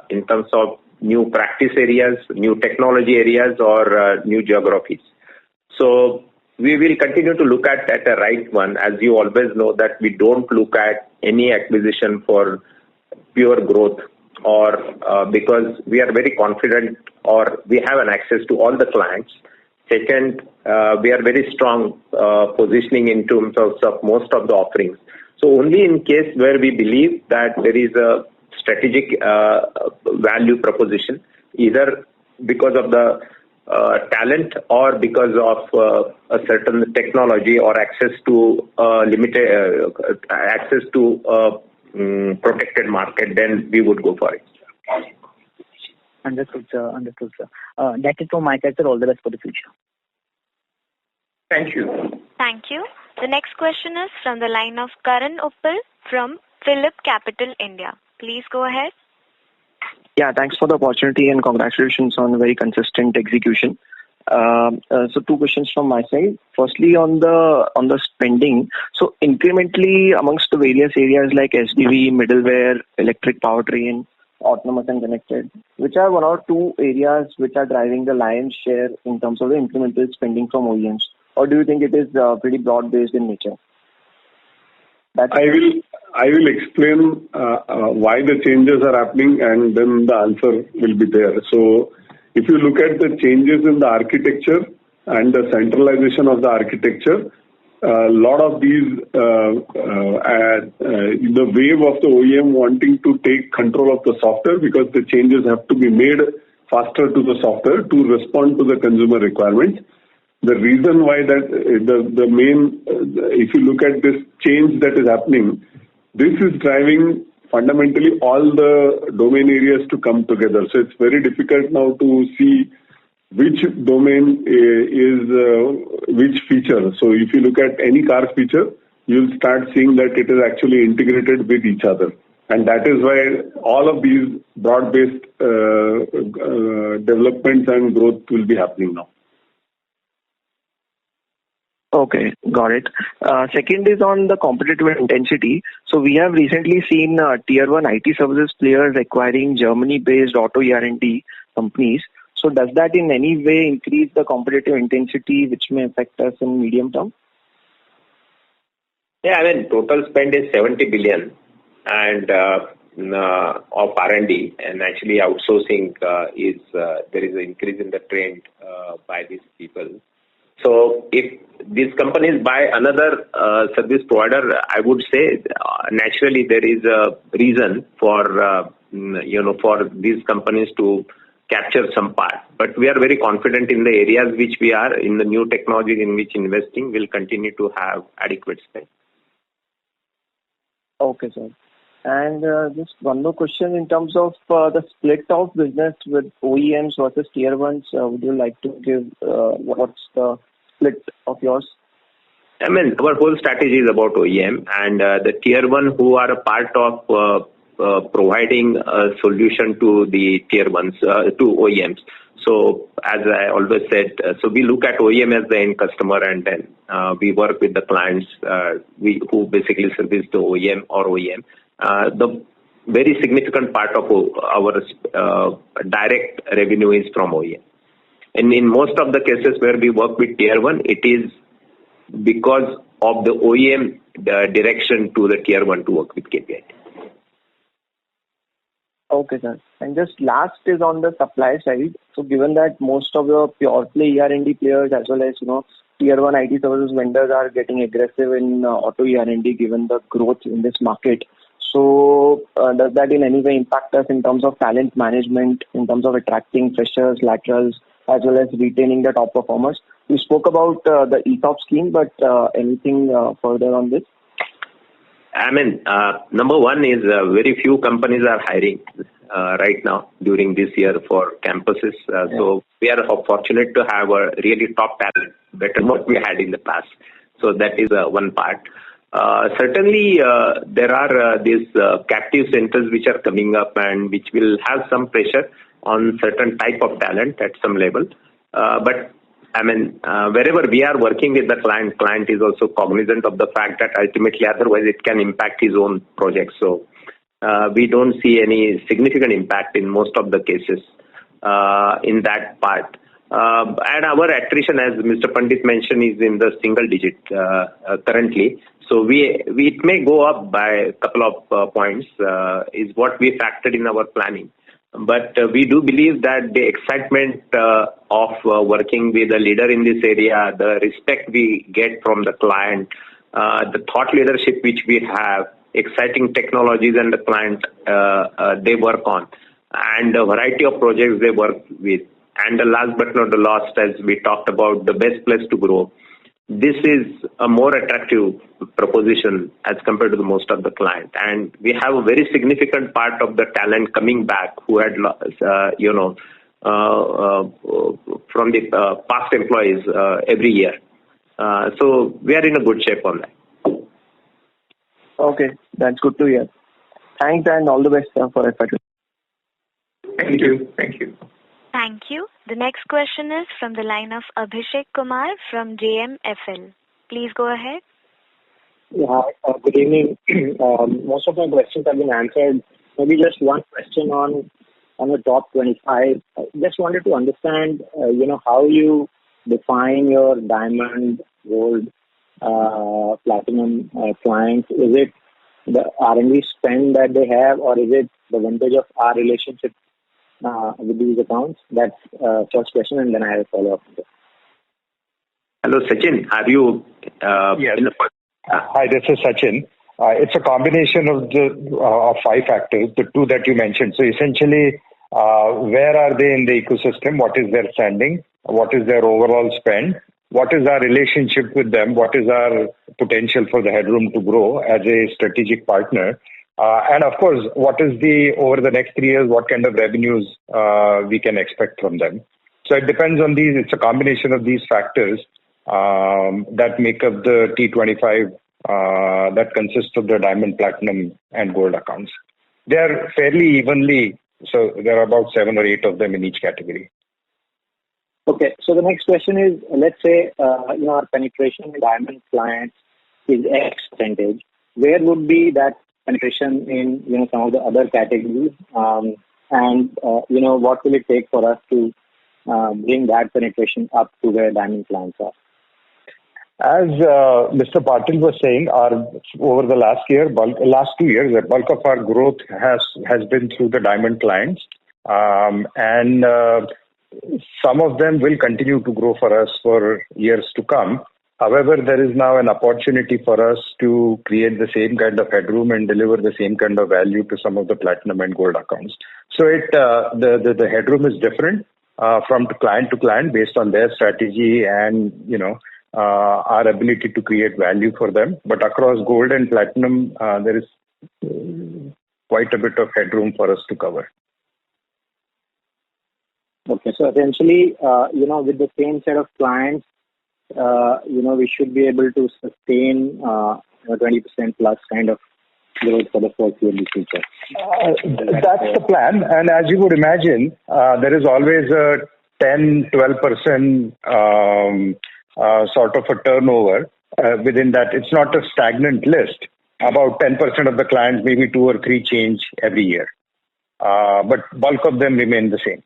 in terms of new practice areas, new technology areas, or new geographies. So we will continue to look at the right one. As you always know that we don't look at any acquisition for pure growth or because we are very confident or we have an access to all the clients. Second, we are very strong positioning in terms of most of the offerings. So only in case where we believe that there is a strategic value proposition, either because of the talent or because of a certain technology or access to limited access to protected market, then we would go for it. Understood, sir. That's it from my side, sir. All the best for the future. Thank you. Thank you. The next question is from the line of Karan Uppal from Phillip Capital India. Please go ahead. Yeah, thanks for the opportunity and congratulations on very consistent execution. So two questions from my side. Firstly, on the spending, so incrementally amongst the various areas like SDV, middleware, electric powertrain, autonomous and connected, which are one or two areas which are driving the lion's share in terms of the incremental spending from OEMs? Or do you think it is pretty broad-based in nature? I will explain why the changes are happening and then the answer will be there. So if you look at the changes in the architecture and the centralization of the architecture, a lot of these, the wave of the OEM wanting to take control of the software because the changes have to be made faster to the software to respond to the consumer requirements. The reason why that the main, if you look at this change that is happening, this is driving fundamentally all the domain areas to come together. So it's very difficult now to see which domain is which feature. So if you look at any car feature, you'll start seeing that it is actually integrated with each other. And that is why all of these broad-based developments and growth will be happening now. Okay, got it. Second is on the competitive intensity. So we have recently seen tier 1 IT services players acquiring Germany-based auto R&D companies. So does that in any way increase the competitive intensity which may affect us in medium term? Yeah, I mean, total spend is 70 billion and of R&D, and actually outsourcing is there is an increase in the trend by these people. So if these companies buy another service provider, I would say naturally there is a reason for for these companies to capture some part. But we are very confident in the areas which we are in the new technologies in which investing will continue to have adequate spend. Okay, sir. And just one more question in terms of the split of business with OEMs versus tier 1s. Would you like to give what's the split of yours? I mean, our whole strategy is about OEM and the tier 1 who are a part of providing a solution to the tier ones, to OEMs. So as I always said, so we look at OEM as the end customer, and then we work with the clients who basically service the OEM or OEM. The very significant part of our direct revenue is from OEM. And in most of the cases where we work with tier one, it is because of the OEM direction to the tier one to work with KPIT. Okay, sir. And just last is on the supply side. So given that most of the pure play ER&D players as well as, tier one IT services vendors are getting aggressive in auto ER&D given the growth in this market. So does that in any way impact us in terms of talent management, in terms of attracting freshers, laterals, as well as retaining the top performers? We spoke about the ESOP scheme, but anything further on this? I mean, number one is very few companies are hiring right now during this year for campuses. So we are fortunate to have a really top talent, better than what we had in the past. So that is one part. Certainly, there are these captive centers which are coming up and which will have some pressure on certain type of talent at some level. But I mean, wherever we are working with the client is also cognizant of the fact that ultimately otherwise it can impact his own project. So we don't see any significant impact in most of the cases in that part. And our attrition, as Mr. Pandit mentioned, is in the single digit currently. So it may go up by a couple of points is what we factored in our planning. But we do believe that the excitement of working with a leader in this area, the respect we get from the client, the thought leadership which we have, exciting technologies and the client they work on, and a variety of projects they work with. And the last but not the last, as we talked about, the best place to grow. This is a more attractive proposition as compared to the most of the client. And we have a very significant part of the talent coming back who had, from the past employees every year. So we are in a good shape on that. Okay, that's good to hear. Thanks and all the best for FY20. Thank you. Thank you. Thank you. The next question is from the line of Abhishek Kumar from JMFL. Please go ahead. Yeah, good evening. Most of my questions have been answered. Maybe just one question on the top 25. Just wanted to understand, how you define your diamond, gold, platinum clients. Is it the R&D spend that they have, or is it the vintage of our relationship with these accounts? That's first question, and then I have a follow-up. Hello, Sachin. Are you? Yes. Hi, this is Sachin. It's a combination of five factors, the two that you mentioned. So essentially, where are they in the ecosystem? What is their standing? What is their overall spend? What is our relationship with them? What is our potential for the headroom to grow as a strategic partner? And of course, what is over the next 3 years, what kind of revenues we can expect from them? So it depends on these. It's a combination of these factors that make up the T25 that consists of the diamond, platinum, and gold accounts. They are fairly evenly, so there are about 7 or 8 of them in each category. Okay, so the next question is, let's say, our penetration in diamond clients is X percentage. Where would be that penetration in, some of the other categories? And what will it take for us to bring that penetration up to where diamond clients are? As Mr. Patil was saying, over the last 2 years, the bulk of our growth has been through the diamond clients. And some of them will continue to grow for us for years to come. However, there is now an opportunity for us to create the same kind of headroom and deliver the same kind of value to some of the platinum and gold accounts. So the headroom is different from client to client based on their strategy and our ability to create value for them. But across gold and platinum, there is quite a bit of headroom for us to cover. Okay, so essentially, with the same set of clients, we should be able to sustain 20% plus kind of growth for the foreseeable future? That's the plan. And as you would imagine, there is always a 10-12% sort of a turnover within that. It's not a stagnant list. About 10% of the clients, maybe 2 or 3 change every year. But bulk of them remain the same.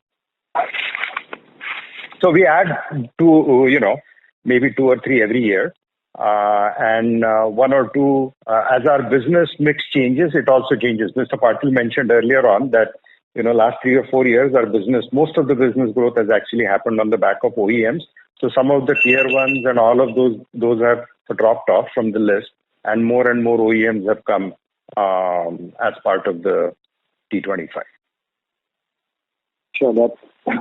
So we add maybe 2 or 3 every year. And 1 or 2, as our business mix changes, it also changes. Mr. Patil mentioned earlier on that, last 3 or 4 years, most of the business growth has actually happened on the back of OEMs. So some of the tier ones and all of those have dropped off from the list, and more OEMs have come as part of the T25. Sure, that's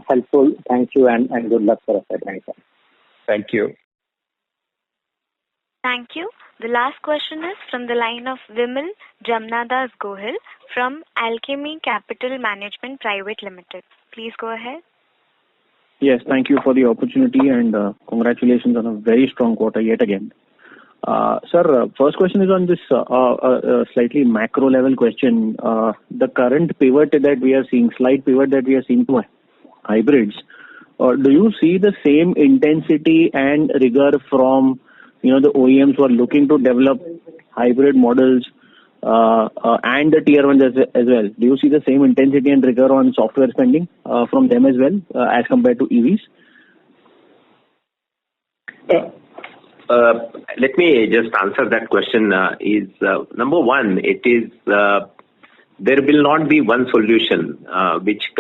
helpful. Thank you, and good luck for FY25. Thank you. Thank you. The last question is from the line of Vimal Jamnadas Gohil from Alchemy Capital Management Private Limited. Please go ahead. Yes, thank you for the opportunity, and congratulations on a very strong quarter yet again. Sir, first question is on this slightly macro level question. The current pivot that we are seeing, slight pivot that we are seeing to hybrids, do you see the same intensity and rigor from the OEMs who are looking to develop hybrid models and the tier ones as well? Do you see the same intensity and rigor on software spending from them as well as compared to EVs? Let me just answer that question. Number one, it is there will not be one solution which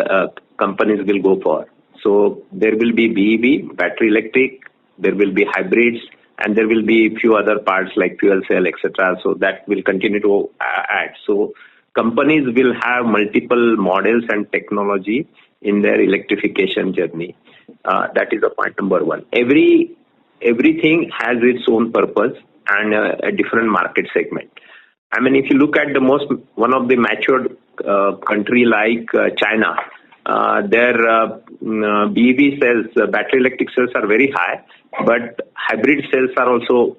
companies will go for. So there will be BEV, battery electric, there will be hybrids, and there will be few other parts like fuel cell, etc. So that will continue to add. So companies will have multiple models and technology in their electrification journey. That is the point number one. Everything has its own purpose and a different market segment. I mean, if you look at one of the matured country like China, their BEV cells, battery electric cells are very high, but hybrid cells are also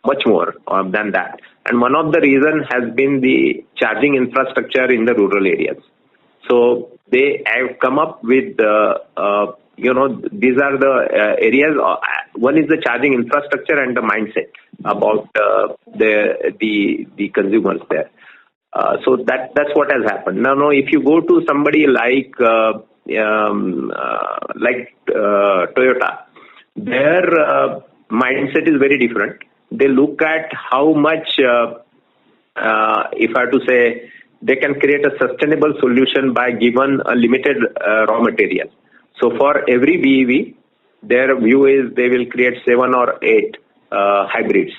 much more than that. And one of the reasons has been the charging infrastructure in the rural areas. So they have come up with these are the areas. One is the charging infrastructure and the mindset about the consumers there. So that's what has happened. Now, if you go to somebody like Toyota, their mindset is very different. They look at how much, if I have to say, they can create a sustainable solution by given a limited raw material. So for every BEV, their view is they will create 7 or 8 hybrids.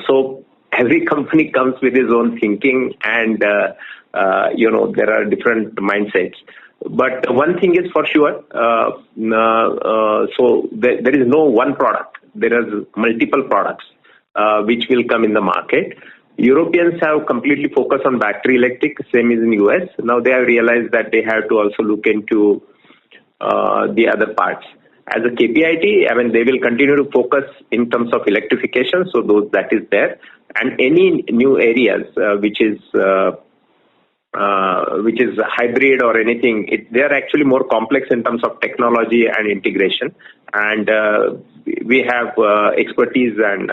So every company comes with its own thinking, and there are different mindsets. But one thing is for sure, so there is no one product. There are multiple products which will come in the market. Europeans have completely focused on battery electric, same as in US. Now they have realized that they have to also look into the other parts. As a KPIT, I mean, they will continue to focus in terms of electrification, so that is there. And any new areas which is hybrid or anything, they are actually more complex in terms of technology and integration. And we have expertise and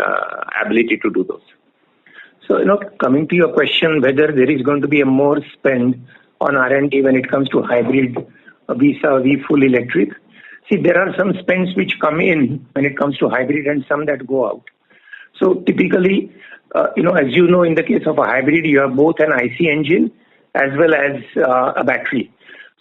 ability to do those. So, coming to your question, whether there is going to be a more spend on R&D when it comes to hybrid vis-a-vis full electric. See, there are some spends which come in when it comes to hybrid and some that go out. So typically, as you know, in the case of a hybrid, you have both an IC engine as well as a battery.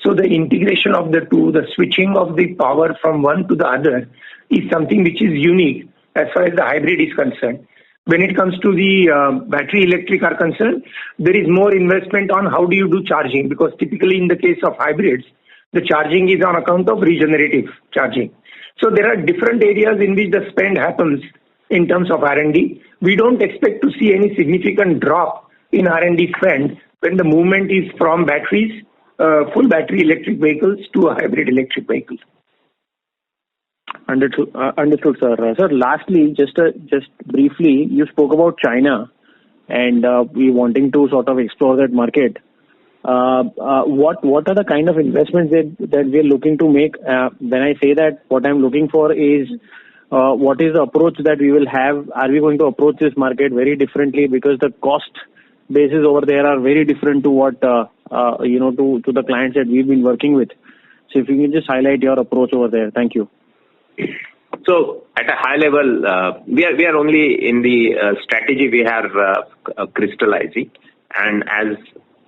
So the integration of the two, the switching of the power from one to the other is something which is unique as far as the hybrid is concerned. When it comes to the battery electric are concerned, there is more investment on how do you do charging, because typically in the case of hybrids, the charging is on account of regenerative charging. So there are different areas in which the spend happens in terms of R&D. We don't expect to see any significant drop in R&D spend when the movement is from batteries, full battery electric vehicles to a hybrid electric vehicle. Understood, sir. Sir, lastly, just briefly, you spoke about China. and we wanting to sort of explore that market. What are the kind of investments that we are looking to make? When I say that, what I'm looking for is what is the approach that we will have? Are we going to approach this market very differently because the cost bases over there are very different to what to the clients that we've been working with? So if you can just highlight your approach over there. Thank you. So at a high level, we are only in the strategy we are crystallizing, and as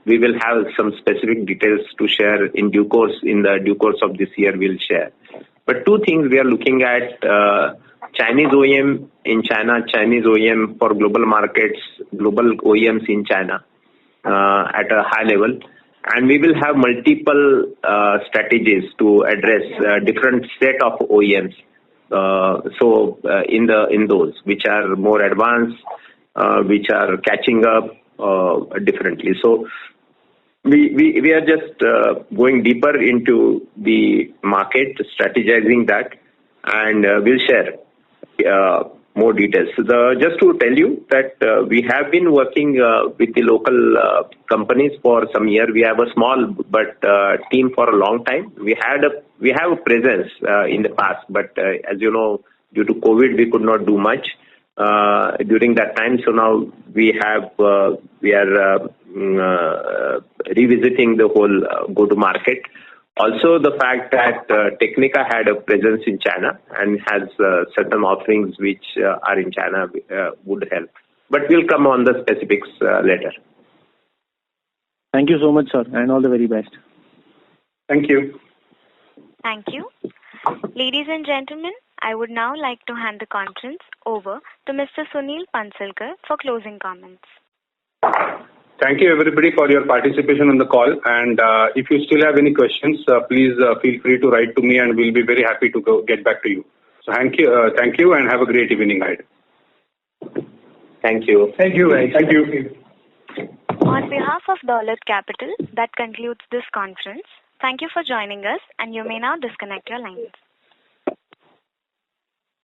we will have some specific details to share in due course of this year, we'll share. But two things we are looking at: Chinese OEM in China, Chinese OEM for global markets, global OEMs in China at a high level. And we will have multiple strategies to address different set of OEMs. In those which are more advanced, which are catching up differently. So we are just going deeper into the market, strategizing that, and we'll share more details. Just to tell you that we have been working with the local companies for some years. We have a small but team for a long time. We have a presence in the past, but as you know, due to COVID, we could not do much during that time. So now we are revisiting the whole go-to-market. Also, the fact that Technica had a presence in China and has certain offerings which are in China would help. But we'll come on the specifics later. Thank you so much, sir, and all the very best. Thank you. Thank you. Ladies and gentlemen, I would now like to hand the conference over to Mr. Sunil Phansalkar for closing comments. Thank you, everybody, for your participation on the call. And if you still have any questions, please feel free to write to me, and we'll be very happy to get back to you. So thank you, and have a great evening ahead. Thank you. Thank you, guys. Thank you. On behalf of Dolat Capital, that concludes this conference. Thank you for joining us, and you may now disconnect your lines.